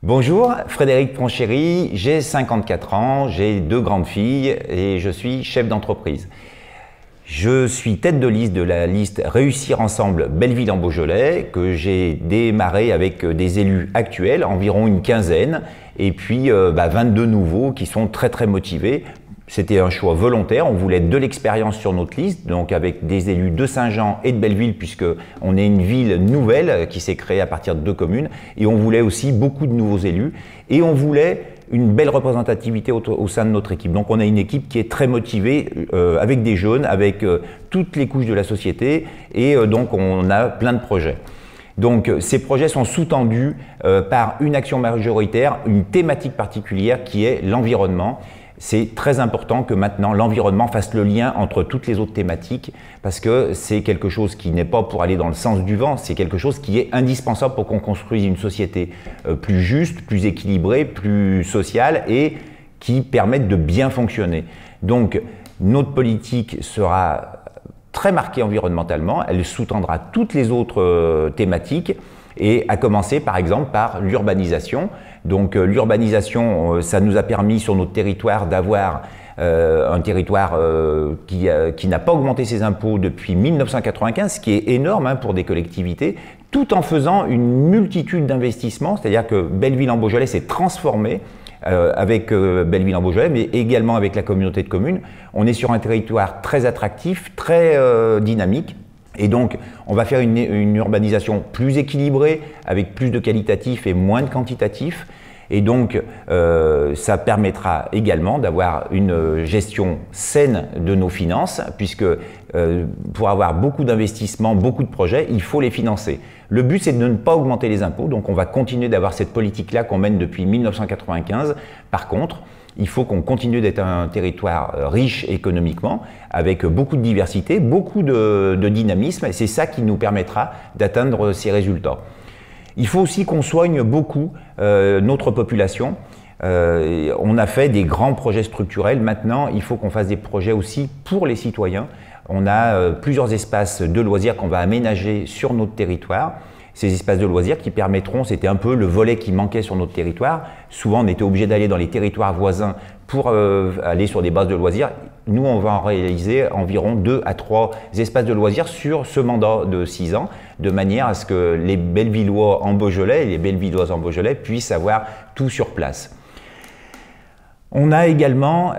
Bonjour, Frédéric Pronchéry, j'ai 54 ans, j'ai 2 grandes filles et je suis chef d'entreprise. Je suis tête de liste de la liste Réussir Ensemble Belleville en Beaujolais que j'ai démarré avec des élus actuels, environ une quinzaine, et puis 22 nouveaux qui sont très motivés. C'était un choix volontaire, on voulait de l'expérience sur notre liste, donc avec des élus de Saint-Jean et de Belleville, puisqu'on est une ville nouvelle qui s'est créée à partir de 2 communes, et on voulait aussi beaucoup de nouveaux élus, et on voulait une belle représentativité au sein de notre équipe. Donc on a une équipe qui est très motivée, avec des jeunes, avec toutes les couches de la société, et donc on a plein de projets. Donc ces projets sont sous-tendus par une action majoritaire, une thématique particulière qui est l'environnement. C'est très important que maintenant l'environnement fasse le lien entre toutes les autres thématiques parce que c'est quelque chose qui n'est pas pour aller dans le sens du vent, c'est quelque chose qui est indispensable pour qu'on construise une société plus juste, plus équilibrée, plus sociale et qui permette de bien fonctionner. Donc notre politique sera très marquée environnementalement, elle sous-tendra toutes les autres thématiques et à commencer par exemple par l'urbanisation. Donc l'urbanisation, ça nous a permis sur notre territoire d'avoir un territoire qui n'a pas augmenté ses impôts depuis 1995, ce qui est énorme pour des collectivités, tout en faisant une multitude d'investissements, c'est-à-dire que Belleville en Beaujolais s'est transformé avec Belleville en Beaujolais, mais également avec la communauté de communes. On est sur un territoire très attractif, très dynamique. Et donc, on va faire une urbanisation plus équilibrée, avec plus de qualitatif et moins de quantitatif. Et donc, ça permettra également d'avoir une gestion saine de nos finances, puisque pour avoir beaucoup d'investissements, beaucoup de projets, il faut les financer. Le but, c'est de ne pas augmenter les impôts, donc on va continuer d'avoir cette politique-là qu'on mène depuis 1995. Par contre, il faut qu'on continue d'être un territoire riche économiquement, avec beaucoup de diversité, beaucoup de dynamisme, et c'est ça qui nous permettra d'atteindre ces résultats. Il faut aussi qu'on soigne beaucoup notre population. On a fait des grands projets structurels, maintenant il faut qu'on fasse des projets aussi pour les citoyens. On a plusieurs espaces de loisirs qu'on va aménager sur notre territoire. Ces espaces de loisirs qui permettront, c'était un peu le volet qui manquait sur notre territoire. Souvent, on était obligé d'aller dans les territoires voisins pour aller sur des bases de loisirs. Nous, on va en réaliser environ 2 à 3 espaces de loisirs sur ce mandat de 6 ans, de manière à ce que les Bellevillois en Beaujolais et les Bellevilloises en Beaujolais puissent avoir tout sur place. On a également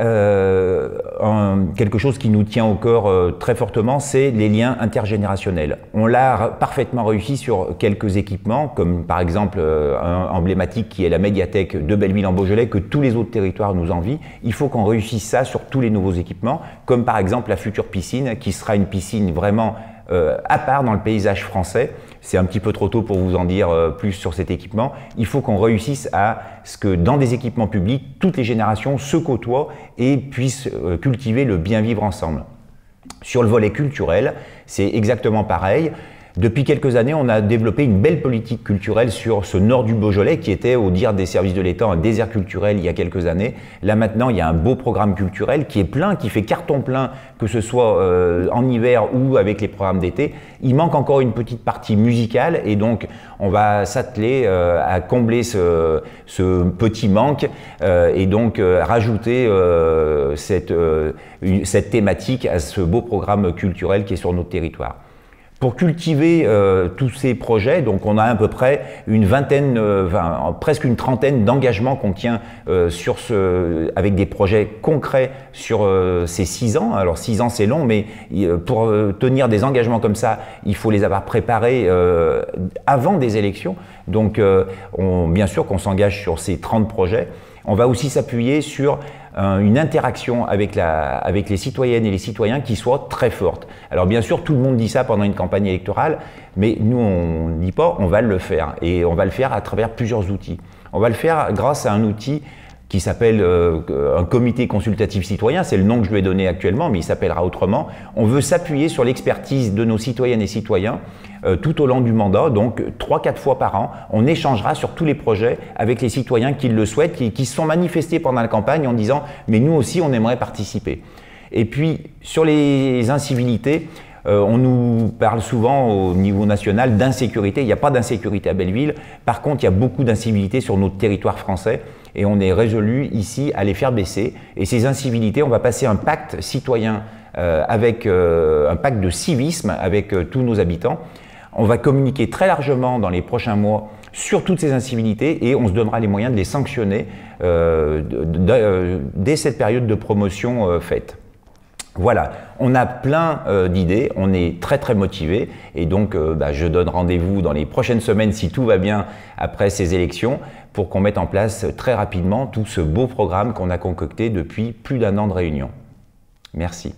quelque chose qui nous tient au cœur très fortement, c'est les liens intergénérationnels. On l'a parfaitement réussi sur quelques équipements, comme par exemple un emblématique qui est la médiathèque de Belleville en Beaujolais, que tous les autres territoires nous envient. Il faut qu'on réussisse ça sur tous les nouveaux équipements, comme par exemple la future piscine, qui sera une piscine vraiment à part dans le paysage français. C'est un petit peu trop tôt pour vous en dire plus sur cet équipement. Il faut qu'on réussisse à ce que dans des équipements publics, toutes les générations se côtoient et puissent cultiver le bien vivre ensemble. Sur le volet culturel, c'est exactement pareil. Depuis quelques années, on a développé une belle politique culturelle sur ce nord du Beaujolais qui était, au dire des services de l'État, un désert culturel il y a quelques années. Là maintenant, il y a un beau programme culturel qui est plein, qui fait carton plein, que ce soit en hiver ou avec les programmes d'été. Il manque encore une petite partie musicale et donc on va s'atteler à combler ce petit manque et donc rajouter cette thématique à ce beau programme culturel qui est sur notre territoire. Pour cultiver tous ces projets, donc on a à peu près une vingtaine, presque une trentaine d'engagements qu'on tient avec des projets concrets sur ces 6 ans. Alors 6 ans c'est long, mais pour tenir des engagements comme ça, il faut les avoir préparés avant des élections. Donc bien sûr qu'on s'engage sur ces 30 projets. On va aussi s'appuyer sur une interaction avec les citoyennes et les citoyens qui soit très forte. Alors bien sûr, tout le monde dit ça pendant une campagne électorale, mais nous on ne dit pas, on va le faire. Et on va le faire à travers plusieurs outils. On va le faire grâce à un outil qui s'appelle un comité consultatif citoyen, c'est le nom que je lui ai donné actuellement, mais il s'appellera autrement. On veut s'appuyer sur l'expertise de nos citoyennes et citoyens tout au long du mandat, donc 3-4 fois par an. On échangera sur tous les projets avec les citoyens qui le souhaitent, qui se sont manifestés pendant la campagne en disant « mais nous aussi on aimerait participer ». Et puis sur les incivilités, On nous parle souvent au niveau national d'insécurité. Il n'y a pas d'insécurité à Belleville. Par contre, il y a beaucoup d'incivilité sur notre territoire français et on est résolu ici à les faire baisser. Et ces incivilités, on va passer un pacte citoyen avec un pacte de civisme avec tous nos habitants. On va communiquer très largement dans les prochains mois sur toutes ces incivilités et on se donnera les moyens de les sanctionner dès cette période de promotion faite. Voilà, on a plein d'idées, on est très motivés et donc je donne rendez-vous dans les prochaines semaines si tout va bien après ces élections pour qu'on mette en place très rapidement tout ce beau programme qu'on a concocté depuis plus d'1 an de réunion. Merci.